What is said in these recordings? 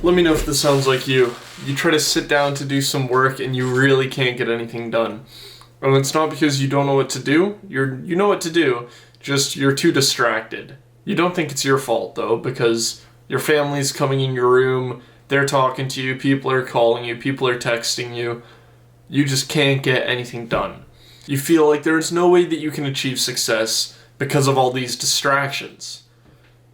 Let me know if this sounds like you. You try to sit down to do some work and you really can't get anything done. And it's not because you don't know what to do. You know what to do, just you're too distracted. You don't think it's your fault though, because your family's coming in your room, they're talking to you, people are calling you, people are texting you. You just can't get anything done. You feel like there's no way that you can achieve success because of all these distractions.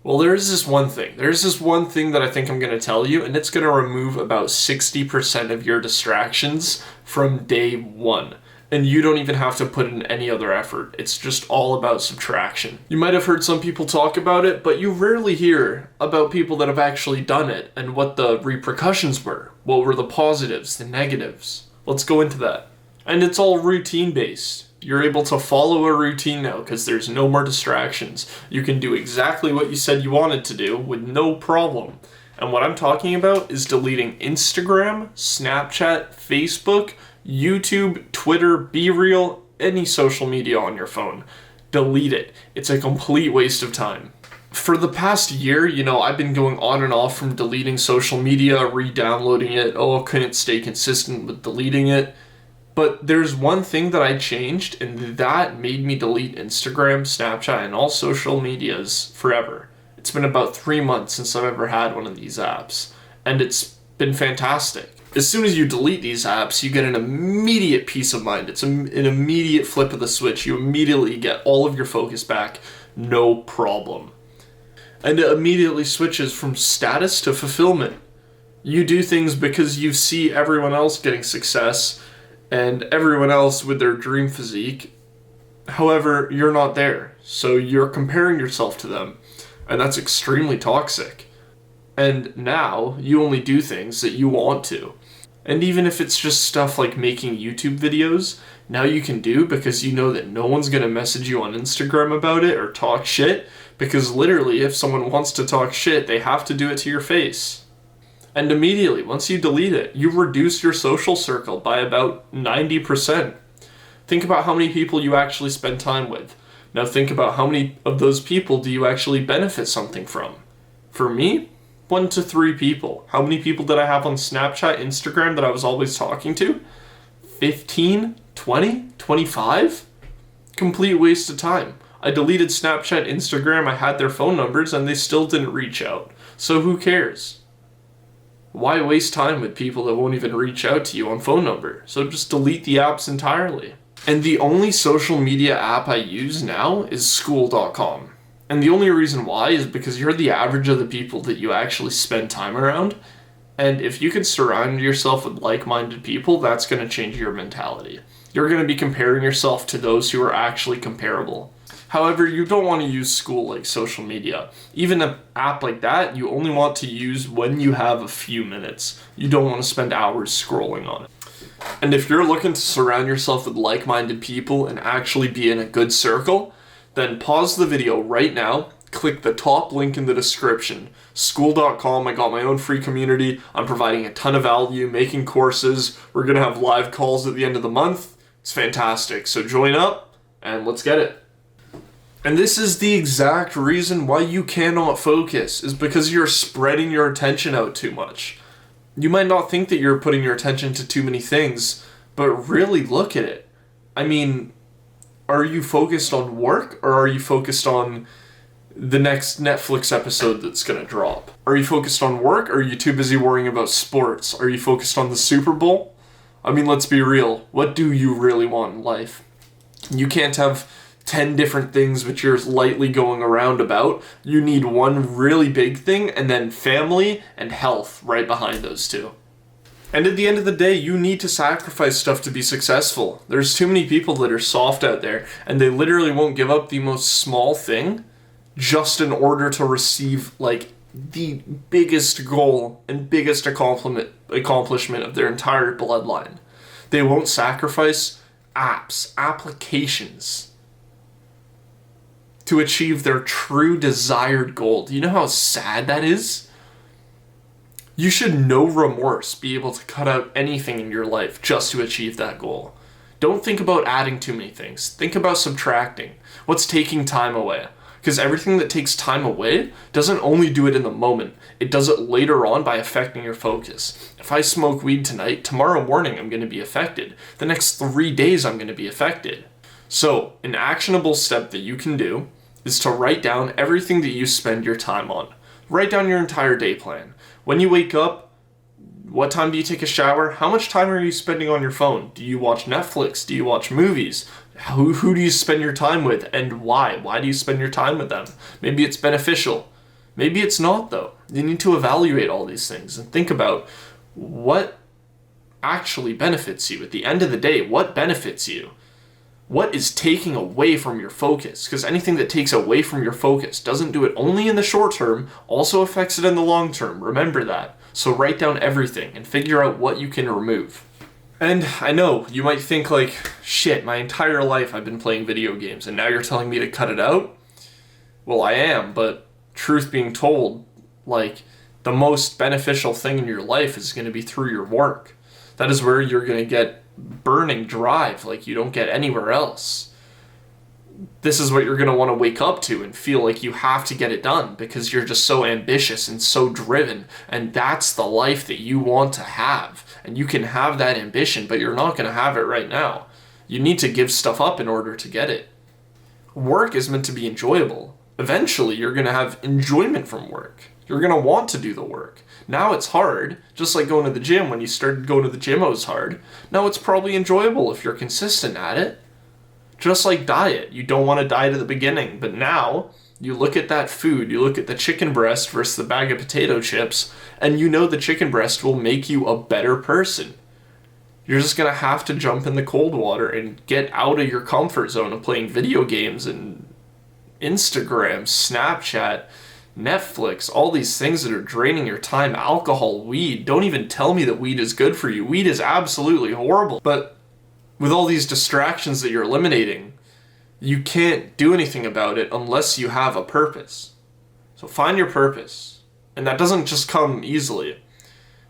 Well, there's this one thing that I think I'm going to tell you, and it's going to remove about 60% of your distractions from day one. And you don't even have to put in any other effort. It's just all about subtraction. You might have heard some people talk about it, but you rarely hear about people that have actually done it and what the repercussions were. What were the positives, the negatives? Let's go into that. And it's all routine-based. You're able to follow a routine now because there's no more distractions. You can do exactly what you said you wanted to do with no problem. And what I'm talking about is deleting Instagram, Snapchat, Facebook, YouTube, Twitter, BeReal, any social media on your phone. Delete it. It's a complete waste of time. For the past year, I've been going on and off from deleting social media, re-downloading it. I couldn't stay consistent with deleting it. But there's one thing that I changed, and that made me delete Instagram, Snapchat, and all social medias forever. It's been about 3 months since I've ever had one of these apps, and it's been fantastic. As soon as you delete these apps, you get an immediate peace of mind. It's an immediate flip of the switch. You immediately get all of your focus back, no problem. And it immediately switches from status to fulfillment. You do things because you see everyone else getting success, and everyone else with their dream physique. However, you're not there, so you're comparing yourself to them, and that's extremely toxic. And now, you only do things that you want to. And even if it's just stuff like making YouTube videos, now you can do because you know that no one's going to message you on Instagram about it or talk shit, because literally, if someone wants to talk shit, they have to do it to your face. And immediately, once you delete it, you reduce your social circle by about 90%. Think about how many people you actually spend time with. Now think about how many of those people do you actually benefit something from. For me, 1 to 3 people. How many people did I have on Snapchat, Instagram that I was always talking to? 15, 20, 25? Complete waste of time. I deleted Snapchat, Instagram, I had their phone numbers, and they still didn't reach out. So who cares? Why waste time with people that won't even reach out to you on phone number? So just delete the apps entirely. And the only social media app I use now is School.com. And the only reason why is because you're the average of the people that you actually spend time around. And if you can surround yourself with like-minded people, that's going to change your mentality. You're going to be comparing yourself to those who are actually comparable. However, you don't want to use School like social media. Even an app like that, you only want to use when you have a few minutes. You don't want to spend hours scrolling on it. And if you're looking to surround yourself with like-minded people and actually be in a good circle, then pause the video right now, click the top link in the description. School.com, I got my own free community. I'm providing a ton of value, making courses. We're going to have live calls at the end of the month. It's fantastic. So join up and let's get it. And this is the exact reason why you cannot focus, is because you're spreading your attention out too much. You might not think that you're putting your attention to too many things, but really look at it. I mean, are you focused on work, or are you focused on the next Netflix episode that's going to drop? Are you focused on work, or are you too busy worrying about sports? Are you focused on the Super Bowl? I mean, let's be real. What do you really want in life? You can't have 10 different things which you're lightly going around about. You need one really big thing, and then family and health right behind those two. And at the end of the day, you need to sacrifice stuff to be successful. There's too many people that are soft out there, and they literally won't give up the most small thing just in order to receive, the biggest goal and biggest accomplishment of their entire bloodline. They won't sacrifice applications, to achieve their true desired goal. Do you know how sad that is? You should, no remorse, be able to cut out anything in your life just to achieve that goal. Don't think about adding too many things. Think about subtracting. What's taking time away? Because everything that takes time away doesn't only do it in the moment, it does it later on by affecting your focus. If I smoke weed tonight, tomorrow morning I'm going to be affected. The next 3 days I'm going to be affected. So, an actionable step that you can do is to write down everything that you spend your time on. Write down your entire day plan. When you wake up, what time do you take a shower? How much time are you spending on your phone? Do you watch Netflix? Do you watch movies? Who do you spend your time with, and why? Why do you spend your time with them? Maybe it's beneficial. Maybe it's not, though. You need to evaluate all these things and think about what actually benefits you. At the end of the day, what benefits you? What is taking away from your focus? Because anything that takes away from your focus doesn't do it only in the short term, also affects it in the long term. Remember that. So write down everything and figure out what you can remove. And I know, you might think like, shit, my entire life I've been playing video games and now you're telling me to cut it out? Well, I am, but truth being told, like, the most beneficial thing in your life is going to be through your work. That is where you're going to get burning drive like you don't get anywhere else. This is what you're going to want to wake up to and feel like you have to get it done because you're just so ambitious and so driven, and that's the life that you want to have. And you can have that ambition, but you're not going to have it right now. You need to give stuff up in order to get it. Work is meant to be enjoyable. Eventually, you're going to have enjoyment from work. You're going to want to do the work. Now it's hard, just like going to the gym. When you started going to the gym, it was hard. Now it's probably enjoyable if you're consistent at it. Just like diet. You don't want to diet at the beginning, but now you look at that food, you look at the chicken breast versus the bag of potato chips, and you know the chicken breast will make you a better person. You're just going to have to jump in the cold water and get out of your comfort zone of playing video games and Instagram, Snapchat, Netflix, all these things that are draining your time, alcohol, weed. Don't even tell me that weed is good for you. Weed is absolutely horrible. But with all these distractions that you're eliminating, you can't do anything about it unless you have a purpose. So find your purpose. And that doesn't just come easily.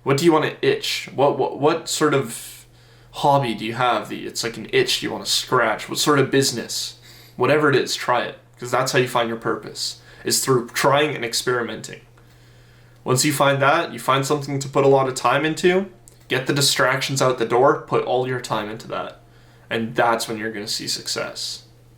What do you want to itch? What sort of hobby do you have that it's like an itch you want to scratch? What sort of business? Whatever it is, try it. Because that's how you find your purpose, is through trying and experimenting. Once you find that, you find something to put a lot of time into, get the distractions out the door, put all your time into that. And that's when you're going to see success.